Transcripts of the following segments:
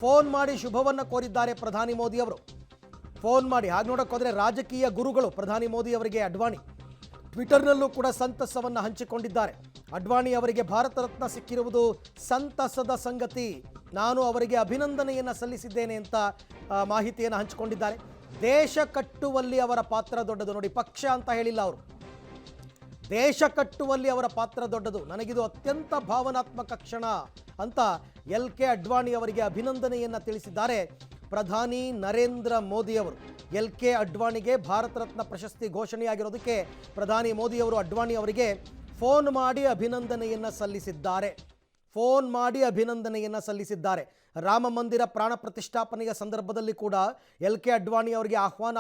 Phone ಮಾಡಿ ಶುಭವನ್ನು ಕೋರಿದ್ದಾರೆ ಪ್ರಧಾನಿ ಮೋದಿ ಅವರು. ಫೋನ್ ಮಾಡಿ ಹಾಗೆ ನೋಡಕ್ಕೆ ಹೋದರೆ ರಾಜಕೀಯ ಗುರುಗಳು ಪ್ರಧಾನಿ ಮೋದಿ ಅವರಿಗೆ ಅಡ್ವಾಣಿ ಟ್ವಿಟರ್ನಲ್ಲೂ ಕೂಡ ಸಂತಸವನ್ನು ಹಂಚಿಕೊಂಡಿದ್ದಾರೆ. ಅಡ್ವಾಣಿ ಅವರಿಗೆ ಭಾರತ ರತ್ನ ಸಿಕ್ಕಿರುವುದು ಸಂತಸದ ಸಂಗತಿ, ನಾನು ಅವರಿಗೆ ಅಭಿನಂದನೆಯನ್ನು ಸಲ್ಲಿಸಿದ್ದೇನೆ ಅಂತ ಮಾಹಿತಿಯನ್ನು ಹಂಚಿಕೊಂಡಿದ್ದಾರೆ. ದೇಶ ಕಟ್ಟುವಲ್ಲಿ ಅವರ ಪಾತ್ರ ದೊಡ್ಡದು. ನೋಡಿ, ಪಕ್ಷ ಅಂತ ಹೇಳಿಲ್ಲ ಅವರು, ದೇಶ ಕಟ್ಟುವಲ್ಲಿ ಅವರ ಪಾತ್ರ ದೊಡ್ಡದು, ನನಗಿದು ಅತ್ಯಂತ ಭಾವನಾತ್ಮಕ ಕ್ಷಣ ಅಂತ LK ಅಡ್ವಾಣಿ ಅವರಿಗೆ ಅಭಿನಂದನೆಯನ್ನು ತಿಳಿಸಿದ್ದಾರೆ ಪ್ರಧಾನಿ ನರೇಂದ್ರ ಮೋದಿ ಅವರು. LK ಅಡ್ವಾಣಿಗೆ ಭಾರತ ರತ್ನ ಪ್ರಶಸ್ತಿ ಘೋಷಣೆಯಾಗಿರೋದಕ್ಕೆ ಪ್ರಧಾನಿ ಮೋದಿ ಅವರು ಅಡ್ವಾಣಿ ಅವರಿಗೆ ಫೋನ್ ಮಾಡಿ ಅಭಿನಂದನೆಯನ್ನು ಸಲ್ಲಿಸಿದ್ದಾರೆ. ರಾಮ ಮಂದಿರ ಪ್ರಾಣ ಪ್ರತಿಷ್ಠಾಪನೆಯ ಸಂದರ್ಭದಲ್ಲಿ ಕೂಡ LK ಅಡ್ವಾಣಿ ಅವರಿಗೆ ಆಹ್ವಾನ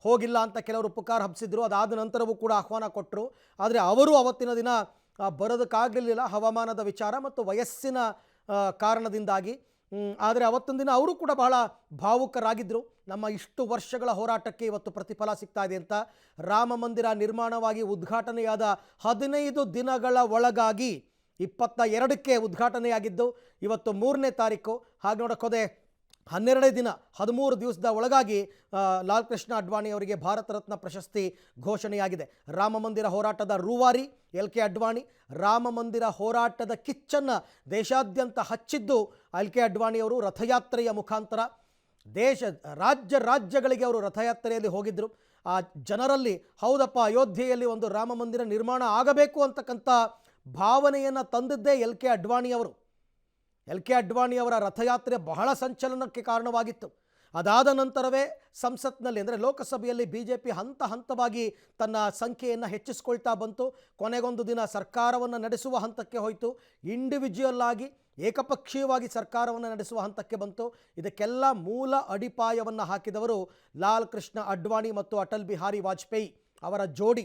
ಹೋಗಿಲ್ಲ ಅಂತ ಕೆಲವರು ಪುಕಾರ್ ಹಬ್ಬಿಸಿದ್ರು. ಅದಾದ ನಂತರವೂ ಕೂಡ ಆಹ್ವಾನ ಕೊಟ್ಟರು. ಆದರೆ ಅವರು ಅವತ್ತಿನ ದಿನ ಬರೋದಕ್ಕಾಗಲಿಲ್ಲ, ಹವಾಮಾನದ ವಿಚಾರ ಮತ್ತು ವಯಸ್ಸಿನ ಕಾರಣದಿಂದಾಗಿ. ಆದರೆ ಅವತ್ತೊಂದು ದಿನ ಅವರು ಕೂಡ ಬಹಳ ಭಾವುಕರಾಗಿದ್ದರು. ನಮ್ಮ ಇಷ್ಟು ವರ್ಷಗಳ ಹೋರಾಟಕ್ಕೆ ಇವತ್ತು ಪ್ರತಿಫಲ ಸಿಗ್ತಾ ಇದೆ ಅಂತ. ರಾಮ ಮಂದಿರ ನಿರ್ಮಾಣವಾಗಿ ಉದ್ಘಾಟನೆಯಾದ 15 ದಿನಗಳ ಒಳಗಾಗಿ 22ಕ್ಕೆ ಉದ್ಘಾಟನೆಯಾಗಿದ್ದು, ಇವತ್ತು 3ನೇ ತಾರೀಕು. ಹಾಗೆ ನೋಡೋಕ್ಕೋದೆ 12 ದಿನ 13 ದಿವಸದ ಒಳಗಾಗಿ ಲಾಲ್ ಕೃಷ್ಣ ಅಡ್ವಾಣಿ ಅವರಿಗೆ ಭಾರತ ರತ್ನ ಪ್ರಶಸ್ತಿ ಘೋಷಣೆಯಾಗಿದೆ. ರಾಮ ಮಂದಿರ ಹೋರಾಟದ ರೂವಾರಿ LK ಅಡ್ವಾಣಿ, ರಾಮ ಮಂದಿರ ಹೋರಾಟದ ಕಿಚ್ಚನ್ನು ದೇಶಾದ್ಯಂತ ಹಚ್ಚಿದ್ದು LK ಅಡ್ವಾಣಿ ಅವರು. ರಥಯಾತ್ರೆಯ ಮುಖಾಂತರ ರಾಜ್ಯಗಳಿಗೆ ಅವರು ರಥಯಾತ್ರೆಯಲ್ಲಿ ಹೋಗಿದ್ದರು. ಆ ಜನರಲ್ಲಿ ಹೌದಪ್ಪ, ಅಯೋಧ್ಯೆಯಲ್ಲಿ ಒಂದು ರಾಮ ಮಂದಿರ ನಿರ್ಮಾಣ ಆಗಬೇಕು ಅಂತಕ್ಕಂಥ ಭಾವನೆಯನ್ನು ತಂದಿದ್ದೇ LK ಅಡ್ವಾಣಿ ಅವರು. LK ಅಡ್ವಾಣಿ ಅವರ ರಥಯಾತ್ರೆ ಬಹಳ ಸಂಚಲನಕ್ಕೆ ಕಾರಣವಾಗಿತ್ತು. ಅದಾದ ನಂತರವೇ ಸಂಸತ್ನಲ್ಲಿ ಅಂದರೆ ಲೋಕಸಭೆಯಲ್ಲಿ BJP ಹಂತವಾಗಿ ತನ್ನ ಸಂಖ್ಯೆಯನ್ನು ಹೆಚ್ಚಿಸ್ಕೊಳ್ತಾ ಬಂತು. ಕೊನೆಗೊಂದು ದಿನ ಸರ್ಕಾರವನ್ನು ನಡೆಸುವ ಹಂತಕ್ಕೆ ಹೋಯಿತು. ಇಂಡಿವಿಜುವಲ್ ಆಗಿ ಏಕಪಕ್ಷೀಯವಾಗಿ ಸರ್ಕಾರವನ್ನು ನಡೆಸುವ ಹಂತಕ್ಕೆ ಬಂತು. ಇದಕ್ಕೆಲ್ಲ ಮೂಲ ಅಡಿಪಾಯವನ್ನು ಹಾಕಿದವರು ಲಾಲ್ ಕೃಷ್ಣ ಅಡ್ವಾಣಿ ಮತ್ತು ಅಟಲ್ ಬಿಹಾರಿ ವಾಜಪೇಯಿ ಅವರ ಜೋಡಿ.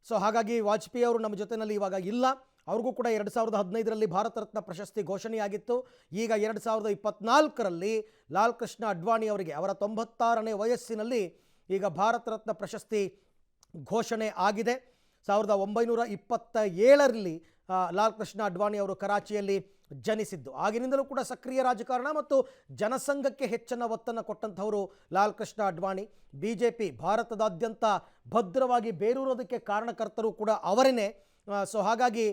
ಹಾಗಾಗಿ ವಾಜಪೇಯಿ ಅವರು ನಮ್ಮ ಜೊತೆಯಲ್ಲಿ ಇವಾಗ ಇಲ್ಲ. ಅವ್ರಿಗೂ ಕೂಡ 2015ರಲ್ಲಿ ಭಾರತ ರತ್ನ ಪ್ರಶಸ್ತಿ ಘೋಷಣೆಯಾಗಿತ್ತು. ಈಗ 2024ರಲ್ಲಿ ಲಾಲ್ ಕೃಷ್ಣ ಅಡ್ವಾಣಿ ಅವರಿಗೆ ಅವರ 96ನೇ ವಯಸ್ಸಿನಲ್ಲಿ ಈಗ ಭಾರತ ರತ್ನ ಪ್ರಶಸ್ತಿ ಘೋಷಣೆ ಆಗಿದೆ. 1927ರಲ್ಲಿ ಲಾಲ್ ಕೃಷ್ಣ ಅಡ್ವಾಣಿ ಅವರು ಕರಾಚಿಯಲ್ಲಿ ಜನಿಸಿದ್ದು. ಆಗಿನಿಂದಲೂ ಕೂಡ ಸಕ್ರಿಯ ರಾಜಕಾರಣ ಮತ್ತು ಜನಸಂಘಕ್ಕೆ ಹೆಚ್ಚಿನ ಒತ್ತನ್ನು ಕೊಟ್ಟಂಥವರು ಲಾಲ್ ಕೃಷ್ಣ ಅಡ್ವಾಣಿ. BJP ಭಾರತದಾದ್ಯಂತ ಭದ್ರವಾಗಿ ಬೇರೂರೋದಕ್ಕೆ ಕಾರಣಕರ್ತರು ಕೂಡ ಅವರೇನೆ. ಹಾಗಾಗಿ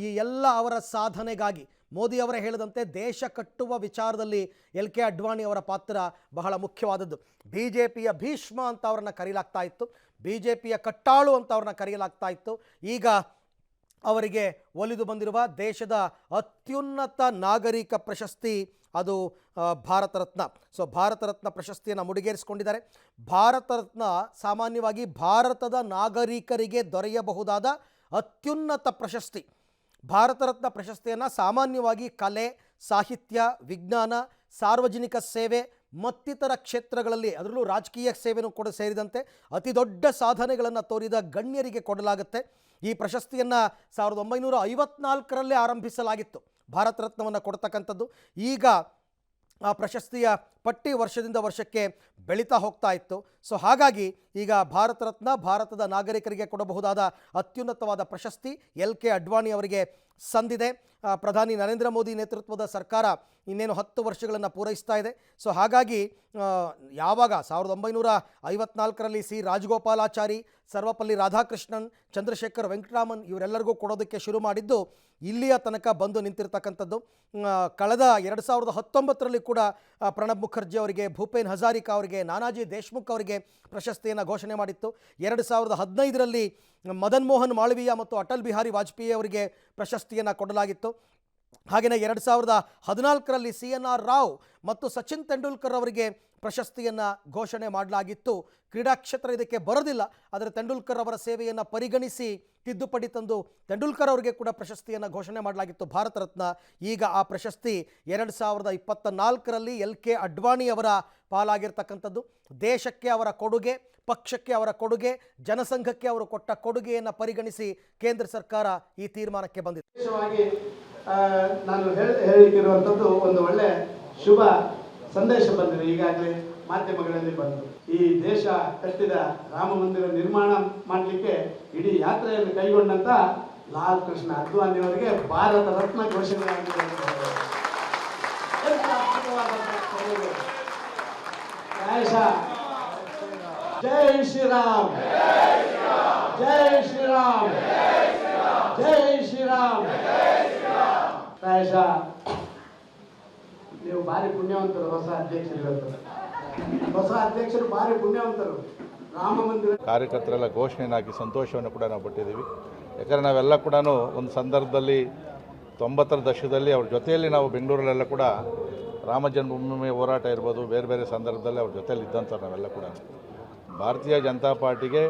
ಈ ಎಲ್ಲ ಅವರ ಸಾಧನೆಗಾಗಿ ಮೋದಿ ಅವರೇ ಹೇಳಿದಂತೆ ದೇಶ ಕಟ್ಟುವ ವಿಚಾರದಲ್ಲಿ LK ಅಡ್ವಾಣಿ ಅವರ ಪಾತ್ರ ಬಹಳ ಮುಖ್ಯವಾದದ್ದು. BJPಯ ಭೀಷ್ಮ ಅಂತ ಅವ್ರನ್ನ ಕರೆಯಲಾಗ್ತಾ ಇತ್ತು, BJPಯ ಕಟ್ಟಾಳು ಅಂತ ಅವ್ರನ್ನ ಕರೆಯಲಾಗ್ತಾ ಇತ್ತು. ಈಗ ಅವರಿಗೆ ಒಲಿದು ಬಂದಿರುವ ದೇಶದ ಅತ್ಯುನ್ನತ ನಾಗರಿಕ ಪ್ರಶಸ್ತಿ ಅದು ಭಾರತ ರತ್ನ. ಭಾರತ ರತ್ನ ಪ್ರಶಸ್ತಿಯನ್ನು ಮುಡಿಗೇರಿಸಿಕೊಂಡಿದ್ದಾರೆ. ಭಾರತ ರತ್ನ ಸಾಮಾನ್ಯವಾಗಿ ಭಾರತದ ನಾಗರಿಕರಿಗೆ ದೊರೆಯಬಹುದಾದ ಅತ್ಯುನ್ನತ ಪ್ರಶಸ್ತಿ. ಭಾರತ ರತ್ನ ಪ್ರಶಸ್ತಿಯನ್ನು ಸಾಮಾನ್ಯವಾಗಿ ಕಲೆ, ಸಾಹಿತ್ಯ, ವಿಜ್ಞಾನ, ಸಾರ್ವಜನಿಕ ಸೇವೆ ಮತ್ತಿತರ ಕ್ಷೇತ್ರಗಳಲ್ಲಿ, ಅದರಲ್ಲೂ ರಾಜಕೀಯ ಸೇವೆನೂ ಕೂಡ ಸೇರಿದಂತೆ ಅತಿ ದೊಡ್ಡ ಸಾಧನೆಗಳನ್ನು ತೋರಿದ ಗಣ್ಯರಿಗೆ ಕೊಡಲಾಗುತ್ತೆ. ಈ ಪ್ರಶಸ್ತಿಯನ್ನು 1954ರಲ್ಲೇ ಆರಂಭಿಸಲಾಗಿತ್ತು ಭಾರತ ರತ್ನವನ್ನು ಕೊಡ್ತಕ್ಕಂಥದ್ದು. ಈಗ ಆ ಪ್ರಶಸ್ತಿಯ ಪಟ್ಟಿ ವರ್ಷದಿಂದ ವರ್ಷಕ್ಕೆ ಬೆಳೀತಾ ಹೋಗ್ತಾ ಇತ್ತು. ಹಾಗಾಗಿ ಈಗ ಭಾರತ ರತ್ನ ಭಾರತದ ನಾಗರಿಕರಿಗೆ ಕೊಡಬಹುದಾದ ಅತ್ಯುನ್ನತವಾದ ಪ್ರಶಸ್ತಿ LK ಅಡ್ವಾಣಿ ಅವರಿಗೆ ಸಂದಿದೆ. ಪ್ರಧಾನಿ ನರೇಂದ್ರ ಮೋದಿ ನೇತೃತ್ವದ ಸರ್ಕಾರ ಇನ್ನೇನು 10 ವರ್ಷಗಳನ್ನು ಪೂರೈಸ್ತಾ ಇದೆ. ಹಾಗಾಗಿ ಯಾವಾಗ 1954ರಲ್ಲಿ C ರಾಜಗೋಪಾಲಾಚಾರಿ, ಸರ್ವಪಲ್ಲಿ ರಾಧಾಕೃಷ್ಣನ್, ಚಂದ್ರಶೇಖರ್ ವೆಂಕಟರಾಮನ್ ಇವರೆಲ್ಲರಿಗೂ ಕೊಡೋದಕ್ಕೆ ಶುರು ಮಾಡಿದ್ದು ಇಲ್ಲಿಯ ತನಕ ಬಂದು ನಿಂತಿರ್ತಕ್ಕಂಥದ್ದು. ಕಳೆದ 2019ರಲ್ಲಿ ಕೂಡ ಪ್ರಣಬ್ ಮುಖರ್ಜಿ ಅವರಿಗೆ, ಭೂಪೇನ್ ಹಜಾರಿಕಾ ಅವರಿಗೆ, ನಾನಾಜಿ ದೇಶ್ಮುಖ್ ಅವರಿಗೆ ಪ್ರಶಸ್ತಿಯನ್ನು ಘೋಷಣೆ ಮಾಡಿತ್ತು. 2015ರಲ್ಲಿ ಮದನ್ ಮೋಹನ್ ಮಾಳವೀಯ ಮತ್ತು ಅಟಲ್ ಬಿಹಾರಿ ವಾಜಪೇಯಿ ಅವರಿಗೆ ಪ್ರಶಸ್ತಿಯನ್ನು ಕೊಡಲಾಗಿತ್ತು. ಹಾಗೆಯೇ 2014ರಲ್ಲಿ CNR ರಾವ್ ಮತ್ತು ಸಚಿನ್ ತೆಂಡೂಲ್ಕರ್ ಅವರಿಗೆ ಪ್ರಶಸ್ತಿಯನ್ನು ಘೋಷಣೆ ಮಾಡಲಾಗಿತ್ತು. ಕ್ರೀಡಾ ಕ್ಷೇತ್ರ ಇದಕ್ಕೆ ಬರೋದಿಲ್ಲ, ಆದರೆ ತೆಂಡೂಲ್ಕರ್ ಅವರ ಸೇವೆಯನ್ನು ಪರಿಗಣಿಸಿ ತಿದ್ದುಪಡಿ ತಂದು ತೆಂಡೂಲ್ಕರ್ ಅವರಿಗೆ ಕೂಡ ಪ್ರಶಸ್ತಿಯನ್ನು ಘೋಷಣೆ ಮಾಡಲಾಗಿತ್ತು ಭಾರತ ರತ್ನ. ಈಗ ಆ ಪ್ರಶಸ್ತಿ 2024ರಲ್ಲಿ LK ಅಡ್ವಾಣಿ ಅವರ ಪಾಲಾಗಿರ್ತಕ್ಕಂಥದ್ದು. ದೇಶಕ್ಕೆ ಅವರ ಕೊಡುಗೆ, ಪಕ್ಷಕ್ಕೆ ಅವರ ಕೊಡುಗೆ, ಜನಸಂಘಕ್ಕೆ ಅವರು ಕೊಟ್ಟ ಕೊಡುಗೆಯನ್ನು ಪರಿಗಣಿಸಿ ಕೇಂದ್ರ ಸರ್ಕಾರ ಈ ತೀರ್ಮಾನಕ್ಕೆ ಬಂದಿದೆ. ನಾನು ಹೇಳಿರುವಂಥದ್ದು ಒಂದು ಒಳ್ಳೆ ಶುಭ ಸಂದೇಶ ಬಂದಿದೆ. ಈಗಾಗಲೇ ಮಾಧ್ಯಮಗಳಲ್ಲಿ ಬಂತು. ಈ ದೇಶ ಕಟ್ಟಿದ ರಾಮ ಮಂದಿರ ನಿರ್ಮಾಣ ಮಾಡಲಿಕ್ಕೆ ಇಡೀ ಯಾತ್ರೆಯನ್ನು ಕೈಗೊಂಡಂತ ಲಾಲ್ ಕೃಷ್ಣ ಅಡ್ವಾಣಿ ಅವರಿಗೆ ಭಾರತ ರತ್ನ ಘೋಷಣೆಯಾಗಿದೆ. ದೇಶ. ಜೈ ಶ್ರೀರಾಮ್, ಜೈ ಶ್ರೀರಾಮ್, ಜೈ ಶ್ರೀರಾಮ್. ಪ್ರಾಯಶಃ ನೀವು ಭಾರಿ ಪುಣ್ಯವಂತರು. ಹೊಸ ಅಧ್ಯಕ್ಷರು ಭಾರಿ ಪುಣ್ಯವಂತರು. ರಾಮ ಮಂದಿರ ಕಾರ್ಯಕರ್ತರೆಲ್ಲ ಘೋಷಣೆಯನ್ನು ಹಾಕಿ ಸಂತೋಷವನ್ನು ಕೂಡ ನಾವು ಪಟ್ಟಿದ್ದೀವಿ. ಯಾಕಂದರೆ ನಾವೆಲ್ಲ ಕೂಡ ಒಂದು ಸಂದರ್ಭದಲ್ಲಿ 90ರ ದಶಕದಲ್ಲಿ ಅವ್ರ ಜೊತೆಯಲ್ಲಿ ನಾವು ಬೆಂಗಳೂರಲ್ಲೆಲ್ಲ ಕೂಡ ರಾಮ ಜನ್ಮಭೂಮಿ ಹೋರಾಟ ಇರ್ಬೋದು, ಬೇರೆ ಬೇರೆ ಸಂದರ್ಭದಲ್ಲಿ ಅವ್ರ ಜೊತೆಯಲ್ಲಿ ಇದ್ದಂಥವ್ರು ನಾವೆಲ್ಲ ಕೂಡ. ಭಾರತೀಯ ಜನತಾ ಪಾರ್ಟಿಗೆ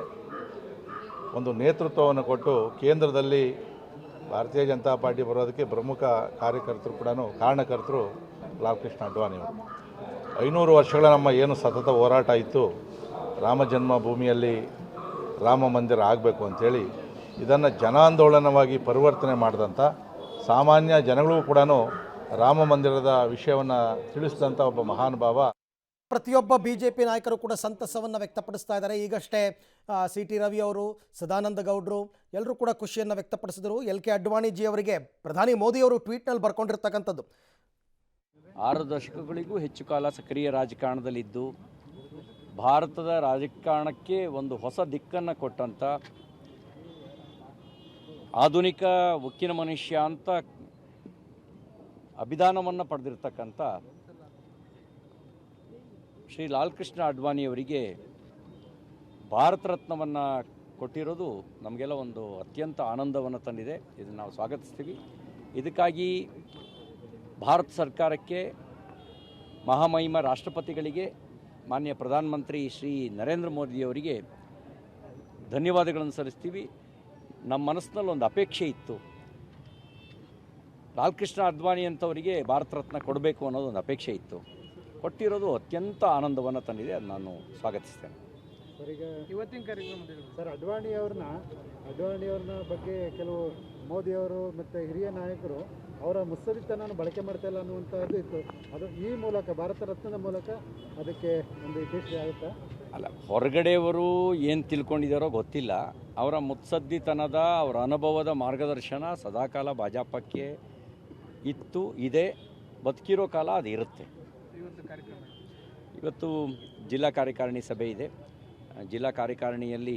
ಒಂದು ನೇತೃತ್ವವನ್ನು ಕೊಟ್ಟು ಕೇಂದ್ರದಲ್ಲಿ ಭಾರತೀಯ ಜನತಾ ಪಾರ್ಟಿ ಬರೋದಕ್ಕೆ ಪ್ರಮುಖ ಕಾರ್ಯಕರ್ತರು ಕೂಡ ಕಾರಣಕರ್ತರು ಲಾಲ್ ಕೃಷ್ಣ ಅಡ್ವಾಣಿಯವರು. 500 ವರ್ಷಗಳ ನಮ್ಮ ಏನು ಸತತ ಹೋರಾಟ ಇತ್ತು, ರಾಮ ಜನ್ಮಭೂಮಿಯಲ್ಲಿ ರಾಮ ಮಂದಿರ ಆಗಬೇಕು ಅಂಥೇಳಿ ಇದನ್ನು ಜನಾಂದೋಲನವಾಗಿ ಪರಿವರ್ತನೆ ಮಾಡಿದಂಥ, ಸಾಮಾನ್ಯ ಜನಗಳಿಗೂ ಕೂಡ ರಾಮ ಮಂದಿರದ ವಿಷಯವನ್ನು ತಿಳಿಸಿದಂಥ ಒಬ್ಬ ಮಹಾನುಭಾವ. ಪ್ರತಿಯೊಬ್ಬ ಬಿಜೆಪಿ ನಾಯಕರು ಕೂಡ ಸಂತಸವನ್ನು ವ್ಯಕ್ತಪಡಿಸ್ತಾ ಇದ್ದಾರೆ. ಈಗಷ್ಟೇ ಸಿ ಟಿ ರವಿ ಅವರು, ಸದಾನಂದ ಗೌಡರು ಎಲ್ಲರೂ ಕೂಡ ಖುಷಿಯನ್ನು ವ್ಯಕ್ತಪಡಿಸಿದರು. ಎಲ್ ಕೆ ಅಡ್ವಾಣಿಜಿ ಅವರಿಗೆ ಪ್ರಧಾನಿ ಮೋದಿಯವರು ಟ್ವೀಟ್ನಲ್ಲಿ ಬರ್ಕೊಂಡಿರ್ತಕ್ಕಂಥದ್ದು. 6 ದಶಕಗಳಿಗೂ ಹೆಚ್ಚು ಕಾಲ ಸಕ್ರಿಯ ರಾಜಕಾರಣದಲ್ಲಿದ್ದು ಭಾರತದ ರಾಜಕಾರಣಕ್ಕೆ ಒಂದು ಹೊಸ ದಿಕ್ಕನ್ನು ಕೊಟ್ಟಂಥ ಆಧುನಿಕ ಉಕ್ಕಿನ ಮನುಷ್ಯ ಅಂತ ಅಭಿಧಾನವನ್ನು ಪಡೆದಿರ್ತಕ್ಕಂಥ ಶ್ರೀ ಲಾಲ್ ಕೃಷ್ಣ ಅಡ್ವಾಣಿಯವರಿಗೆ ಭಾರತ ರತ್ನವನ್ನು ಕೊಟ್ಟಿರೋದು ನಮಗೆಲ್ಲ ಒಂದು ಅತ್ಯಂತ ಆನಂದವನ್ನು ತಂದಿದೆ. ಇದನ್ನು ನಾವು ಸ್ವಾಗತಿಸ್ತೀವಿ. ಇದಕ್ಕಾಗಿ ಭಾರತ ಸರ್ಕಾರಕ್ಕೆ, ಮಹಾಮಹಿಮ ರಾಷ್ಟ್ರಪತಿಗಳಿಗೆ, ಮಾನ್ಯ ಪ್ರಧಾನಮಂತ್ರಿ ಶ್ರೀ ನರೇಂದ್ರ ಮೋದಿಯವರಿಗೆ ಧನ್ಯವಾದಗಳನ್ನು ಸಲ್ಲಿಸ್ತೀವಿ. ನಮ್ಮ ಮನಸ್ಸಿನಲ್ಲಿ ಒಂದು ಅಪೇಕ್ಷೆ ಇತ್ತು, ಲಾಲ್ ಕೃಷ್ಣ ಅಡ್ವಾಣಿ ಅಂತವರಿಗೆ ಭಾರತ ರತ್ನ ಕೊಡಬೇಕು ಅನ್ನೋದು ಒಂದು ಅಪೇಕ್ಷೆ ಇತ್ತು. ಕೊಟ್ಟಿರೋದು ಅತ್ಯಂತ ಆನಂದವನ್ನು ತಂದಿದೆ. ಅದು ನಾನು ಸ್ವಾಗತಿಸ್ತೇನೆ. ಸರ್, ಈಗ ಇವತ್ತಿನ ಕಾರ್ಯಕ್ರಮದಲ್ಲಿ ಸರ್ ಅಡ್ವಾಣಿಯವ್ರನ್ನ ಬಗ್ಗೆ ಕೆಲವು ಮೋದಿಯವರು ಮತ್ತು ಹಿರಿಯ ನಾಯಕರು ಅವರ ಮುತ್ಸದಿತನನ್ನು ಬಳಕೆ ಮಾಡ್ತಾ ಇಲ್ಲ ಅನ್ನುವಂಥದ್ದು ಇತ್ತು. ಅದು ಈ ಮೂಲಕ, ಭಾರತ ರತ್ನದ ಮೂಲಕ ಅದಕ್ಕೆ ಒಂದು ಯಶಸ್ವಿ ಆಗುತ್ತಾ? ಅಲ್ಲ, ಹೊರಗಡೆಯವರು ಏನು ತಿಳ್ಕೊಂಡಿದ್ದಾರೋ ಗೊತ್ತಿಲ್ಲ. ಅವರ ಮುತ್ಸದ್ದಿತನದ, ಅವರ ಅನುಭವದ ಮಾರ್ಗದರ್ಶನ ಸದಾಕಾಲ ಭಾಜಪಕ್ಕೆ ಇತ್ತು, ಇದೆ, ಬದುಕಿರೋ ಕಾಲ ಅದು ಇರುತ್ತೆ. ಇವತ್ತು ಜಿಲ್ಲಾ ಕಾರ್ಯಕಾರಿಣಿ ಸಭೆ ಇದೆ. ಜಿಲ್ಲಾ ಕಾರ್ಯಕಾರಿಣಿಯಲ್ಲಿ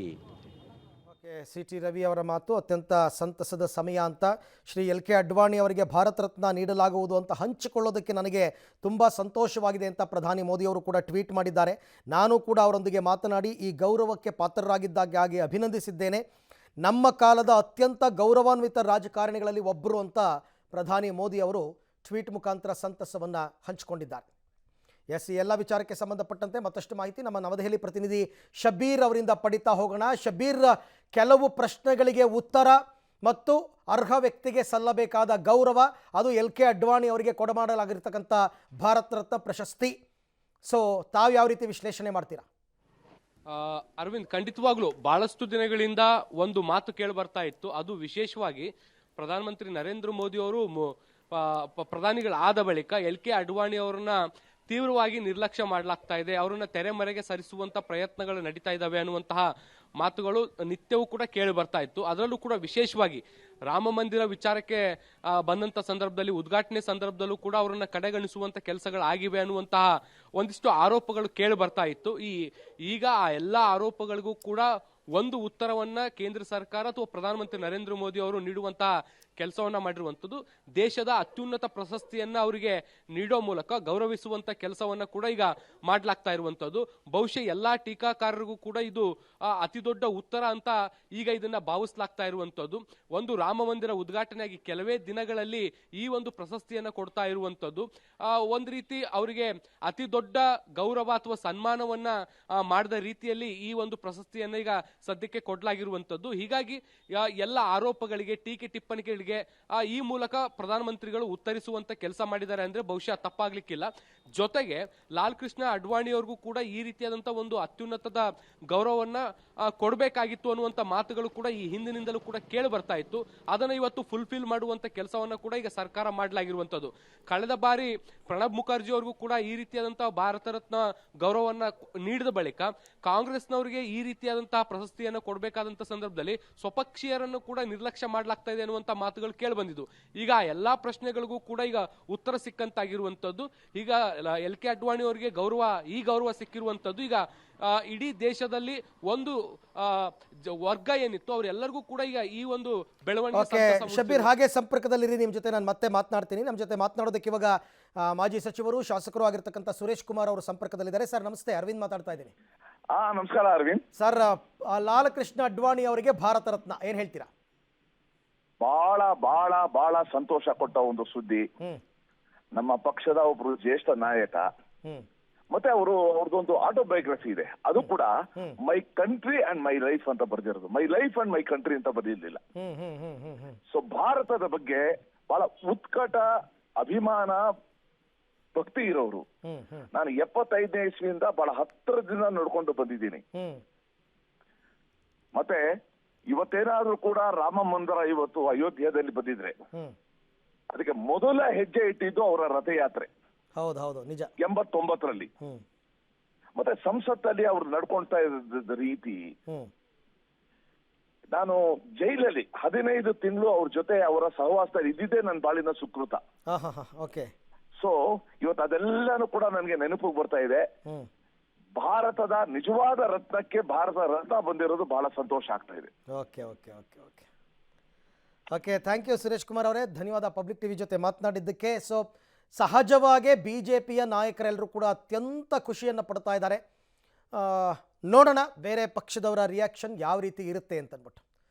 ಸಿ ಟಿ ರವಿ ಅವರ ಮಾತು ಅತ್ಯಂತ ಸಂತಸದ ಸಮಯ ಅಂತ. ಶ್ರೀ ಎಲ್ ಕೆ ಅಡ್ವಾಣಿ ಅವರಿಗೆ ಭಾರತ ರತ್ನ ನೀಡಲಾಗುವುದು ಅಂತ ಹಂಚಿಕೊಳ್ಳೋದಕ್ಕೆ ನನಗೆ ತುಂಬ ಸಂತೋಷವಾಗಿದೆ ಅಂತ ಪ್ರಧಾನಿ ಮೋದಿಯವರು ಕೂಡ ಟ್ವೀಟ್ ಮಾಡಿದ್ದಾರೆ. ನಾನು ಕೂಡ ಅವರೊಂದಿಗೆ ಮಾತನಾಡಿ ಈ ಗೌರವಕ್ಕೆ ಪಾತ್ರರಾಗಿದ್ದಾಗಿ ಅಭಿನಂದಿಸಿದ್ದೇನೆ. ನಮ್ಮ ಕಾಲದ ಅತ್ಯಂತ ಗೌರವಾನ್ವಿತ ರಾಜಕಾರಣಿಗಳಲ್ಲಿ ಒಬ್ಬರು ಅಂತ ಪ್ರಧಾನಿ ಮೋದಿ ಅವರು ಟ್ವೀಟ್ ಮುಖಾಂತರ ಸಂತಸವನ್ನು ಹಂಚಿಕೊಂಡಿದ್ದಾರೆ. ಎಸ್, ಈ ಎಲ್ಲ ವಿಚಾರಕ್ಕೆ ಸಂಬಂಧಪಟ್ಟಂತೆ ಮತ್ತಷ್ಟು ಮಾಹಿತಿ ನಮ್ಮ ನವದೆಹಲಿ ಪ್ರತಿನಿಧಿ ಶಬೀರ್ ಅವರಿಂದ ಪಡಿತಾ ಹೋಗೋಣ. ಶಬೀರ್, ಕೆಲವು ಪ್ರಶ್ನೆಗಳಿಗೆ ಉತ್ತರ ಮತ್ತು ಅರ್ಹ ವ್ಯಕ್ತಿಗೆ ಸಲ್ಲಬೇಕಾದ ಗೌರವ, ಅದು ಎಲ್ ಕೆ ಅಡ್ವಾಣಿ ಅವರಿಗೆ ಕೊಡಮಾಡಲಾಗಿರ್ತಕ್ಕಂಥ ಭಾರತ ರತ್ನ ಪ್ರಶಸ್ತಿ. ಸೊ ತಾವು ಯಾವ ರೀತಿ ವಿಶ್ಲೇಷಣೆ ಮಾಡ್ತೀರಾ? ಅರವಿಂದ್, ಖಂಡಿತವಾಗ್ಲೂ ಬಹಳಷ್ಟು ದಿನಗಳಿಂದ ಒಂದು ಮಾತು ಕೇಳಿ ಬರ್ತಾ ಇತ್ತು. ಅದು ವಿಶೇಷವಾಗಿ ಪ್ರಧಾನಮಂತ್ರಿ ನರೇಂದ್ರ ಮೋದಿ ಅವರು ಪ್ರಧಾನಿಗಳಾದ ಬಳಿಕ ಎಲ್ ಕೆ ಅಡ್ವಾಣಿ ಅವರನ್ನ ತೀವ್ರವಾಗಿ ನಿರ್ಲಕ್ಷ್ಯ ಮಾಡಲಾಗ್ತಾ ಇದೆ, ಅವರನ್ನ ತೆರೆಮರೆಗೆ ಸರಿಸುವಂತ ಪ್ರಯತ್ನಗಳು ನಡೀತಾ ಇದ್ದಾವೆ ಅನ್ನುವಂತಹ ಮಾತುಗಳು ನಿತ್ಯವೂ ಕೂಡ ಕೇಳಿ ಬರ್ತಾ ಇತ್ತು. ಅದರಲ್ಲೂ ಕೂಡ ವಿಶೇಷವಾಗಿ ರಾಮ ಮಂದಿರ ವಿಚಾರಕ್ಕೆ ಬಂದಂತ ಸಂದರ್ಭದಲ್ಲಿ, ಉದ್ಘಾಟನೆ ಸಂದರ್ಭದಲ್ಲೂ ಕೂಡ ಅವರನ್ನ ಕಡೆಗಣಿಸುವಂತ ಕೆಲಸಗಳಾಗಿವೆ ಅನ್ನುವಂತಹ ಒಂದಿಷ್ಟು ಆರೋಪಗಳು ಕೇಳಿ ಬರ್ತಾ ಇತ್ತು. ಈಗ ಆ ಎಲ್ಲಾ ಆರೋಪಗಳಿಗೂ ಕೂಡ ಒಂದು ಉತ್ತರವನ್ನ ಕೇಂದ್ರ ಸರ್ಕಾರ ಅಥವಾ ಪ್ರಧಾನಮಂತ್ರಿ ನರೇಂದ್ರ ಮೋದಿ ಅವರು ನೀಡುವಂತಹ ಕೆಲಸವನ್ನ ಮಾಡಿರುವಂತದ್ದು. ದೇಶದ ಅತ್ಯುನ್ನತ ಪ್ರಶಸ್ತಿಯನ್ನ ಅವರಿಗೆ ನೀಡೋ ಮೂಲಕ ಗೌರವಿಸುವಂತ ಕೆಲಸವನ್ನ ಕೂಡ ಈಗ ಮಾಡ್ಲಾಗ್ತಾ ಇರುವಂತದ್ದು. ಬಹುಶಃ ಎಲ್ಲಾ ಟೀಕಾಕಾರರಿಗೂ ಕೂಡ ಇದು ಅತಿ ದೊಡ್ಡ ಉತ್ತರ ಅಂತ ಈಗ ಇದನ್ನ ಭಾವಿಸಲಾಗ್ತಾ ಇರುವಂತದ್ದು. ಒಂದು ರಾಮ ಮಂದಿರ ಉದ್ಘಾಟನೆಯಾಗಿ ಕೆಲವೇ ದಿನಗಳಲ್ಲಿ ಈ ಒಂದು ಪ್ರಶಸ್ತಿಯನ್ನ ಕೊಡ್ತಾ ಇರುವಂತದ್ದು ಒಂದ್ ರೀತಿ ಅವರಿಗೆ ಅತಿ ದೊಡ್ಡ ಗೌರವ ಅಥವಾ ಸನ್ಮಾನವನ್ನ ಮಾಡಿದ ರೀತಿಯಲ್ಲಿ ಈ ಒಂದು ಪ್ರಶಸ್ತಿಯನ್ನ ಈಗ ಸದ್ಯಕ್ಕೆ ಕೊಡಲಾಗಿರುವಂತದ್ದು. ಹೀಗಾಗಿ ಎಲ್ಲ ಆರೋಪಗಳಿಗೆ, ಟೀಕೆ ಟಿಪ್ಪಣಿಗಳಿಗೆ ಈ ಮೂಲಕ ಪ್ರಧಾನಮಂತ್ರಿಗಳು ಉತ್ತರಿಸುವಂತ ಕೆಲಸ ಮಾಡಿದ್ದಾರೆ ಅಂದ್ರೆ ಬಹುಶಃ ತಪ್ಪಾಗ್ಲಿಕ್ಕಿಲ್ಲ. ಜೊತೆಗೆ ಲಾಲ್ ಕೃಷ್ಣ ಅಡ್ವಾಣಿ ಅವ್ರಿಗೂ ಕೂಡ ಈ ರೀತಿಯಾದಂತಹ ಒಂದು ಅತ್ಯುನ್ನತದ ಗೌರವವನ್ನ ಕೊಡಬೇಕಾಗಿತ್ತು ಅನ್ನುವಂತ ಮಾತುಗಳು ಕೂಡ ಈ ಹಿಂದಿನಿಂದಲೂ ಕೂಡ ಕೇಳಿ ಬರ್ತಾ ಇತ್ತು. ಅದನ್ನ ಇವತ್ತು ಫುಲ್ಫಿಲ್ ಮಾಡುವಂತ ಕೆಲಸವನ್ನ ಕೂಡ ಈಗ ಸರ್ಕಾರ ಮಾಡಲಾಗಿರುವಂತದ್ದು. ಕಳೆದ ಬಾರಿ ಪ್ರಣಬ್ ಮುಖರ್ಜಿ ಅವ್ರಿಗೂ ಕೂಡ ಈ ರೀತಿಯಾದಂತಹ ಭಾರತ ರತ್ನ ಗೌರವವನ್ನ ನೀಡಿದ ಬಳಿಕ ಕಾಂಗ್ರೆಸ್ನವರಿಗೆ ಈ ರೀತಿಯಾದಂತಹ ಪ್ರಶಸ್ತಿಯನ್ನು ಕೊಡಬೇಕಾದಂತ ಸಂದರ್ಭದಲ್ಲಿ ಸ್ವಪಕ್ಷೀಯರನ್ನು ಕೂಡ ನಿರ್ಲಕ್ಷ್ಯ ಮಾಡಲಾಗ್ತಾ ಇದೆ ಅನ್ನುವಂತ ಮಾತು ಮಾತುಗಳು ಕೇಳಿ ಬಂದಿದ್ದು. ಈಗ ಎಲ್ಲಾ ಪ್ರಶ್ನೆಗಳಿಗೂ ಕೂಡ ಈಗ ಉತ್ತರ ಸಿಕ್ಕಂತಾಗಿರುವಂತದ್ದು. ಈಗ ಎಲ್ ಕೆ ಅಡ್ವಾಣಿ ಅವರಿಗೆ ಗೌರವ ಸಿಕ್ಕಿರುವಂತದ್ದು. ಈಗ ಇಡೀ ದೇಶದಲ್ಲಿ ಒಂದು ವರ್ಗ ಏನಿತ್ತು ಅವರೆಲ್ಲರಿಗೂ ಕೂಡ ಈಗ ಈ ಒಂದು ಬೆಳವಣಿಗೆ ಶಬೀರ್ ಹಾಗೆ ಸಂಪರ್ಕದಲ್ಲಿರಿ, ನಿಮ್ಮ ಜೊತೆ ನಾನು ಮತ್ತೆ ಮಾತನಾಡ್ತೀನಿ. ನಮ್ಮ ಜೊತೆ ಮಾತನಾಡೋದಕ್ಕೆ ಇವಾಗ ಮಾಜಿ ಸಚಿವರು ಶಾಸಕರು ಆಗಿರ್ತಕ್ಕಂಥ ಸುರೇಶ್ ಕುಮಾರ್ ಅವರು ಸಂಪರ್ಕದಲ್ಲಿದ್ದಾರೆ. ಸರ್ ನಮಸ್ತೆ, ಅರವಿಂದ್ ಮಾತಾಡ್ತಾ ಇದ್ದೀನಿ. ನಮಸ್ಕಾರ ಅರವಿಂದ್. ಸರ್, ಲಾಲ್ ಕೃಷ್ಣ ಅಡ್ವಾಣಿ ಅವರಿಗೆ ಭಾರತ ರತ್ನ ಏನ್ ಹೇಳ್ತೀರಾ? ಬಹಳ ಬಹಳ ಬಹಳ ಸಂತೋಷ ಕೊಟ್ಟ ಒಂದು ಸುದ್ದಿ. ನಮ್ಮ ಪಕ್ಷದ ಒಬ್ರು ಜ್ಯೇಷ್ಠ ನಾಯಕ, ಮತ್ತೆ ಅವ್ರದ್ದೊಂದು ಆಟೋಬಯೋಗ್ರಫಿ ಇದೆ, ಅದು ಕೂಡ my country and my life ಅಂತ ಬರ್ದಿರೋದು. My life and my country ಅಂತ ಬರ್ದಿರ್ಲಿಲ್ಲ. ಸೊ ಭಾರತದ ಬಗ್ಗೆ ಬಹಳ ಉತ್ಕಟ ಅಭಿಮಾನ ಭಕ್ತಿ ಇರೋರು. ನಾನು 75ನೇ ಇಸ್ವಿಯಿಂದ ಬಹಳ ಹತ್ತಿರದಿಂದ ನೋಡ್ಕೊಂಡು ಬಂದಿದ್ದೀನಿ. ಮತ್ತೆ ಇವತ್ತೇನಾದ್ರೂ ಕೂಡ ರಾಮ ಮಂದಿರ ಇವತ್ತು ಅಯೋಧ್ಯೆಯಲ್ಲಿ ಬಂದಿದ್ರೆ ಅದಕ್ಕೆ ಮೊದಲ ಹೆಜ್ಜೆ ಇಟ್ಟಿದ್ದು ಅವರ ರಥಯಾತ್ರೆ. ಹೌದು ನಿಜ. 89ರಲ್ಲಿ. ಮತ್ತೆ ಸಂಸತ್ತಲ್ಲಿ ಅವ್ರು ನಡ್ಕೊಳ್ತಾ ಇದ್ದ ರೀತಿ, ನಾನು ಜೈಲಲ್ಲಿ 15 ತಿಂಗಳು ಅವ್ರ ಜೊತೆ ಅವರ ಸಹವಾಸದಲ್ಲಿ ಇದ್ದಿದ್ದೇ ನನ್ನ ಬಾಳಿನ ಸುಕೃತ. ಸೊ ಇವತ್ತು ಅದೆಲ್ಲಾನು ಕೂಡ ನನಗೆ ನೆನಪಿಗೆ ಬರ್ತಾ ಇದೆ. ಭಾರತದ ನಿಜವಾದ ರತ್ನಕ್ಕೆ ಭಾರತ ರತ್ನ ಬಂದಿರೋದು ಬಹಳ ಸಂತೋಷ ಆಗ್ತಾ ಇದೆ. Okay thank you Suresh Kumar ಅವರೇ, ಧನ್ಯವಾದ ಪಬ್ಲಿಕ್ ಟಿವಿ ಜೊತೆ ಮಾತನಾಡಿದ್ದಕ್ಕೆ. ಸೊ ಸಹಜವಾಗೇ BJPಯ ನಾಯಕರೆಲ್ಲರೂ ಕೂಡ ಅತ್ಯಂತ ಖುಷಿಯನ್ನು ಪಡ್ತಾ ಇದ್ದಾರೆ. ನೋಡೋಣ ಬೇರೆ ಪಕ್ಷದವರ ರಿಯಾಕ್ಷನ್ ಯಾವ ರೀತಿ ಇರುತ್ತೆ ಅಂತಂದ್ಬಿಟ್ಟು.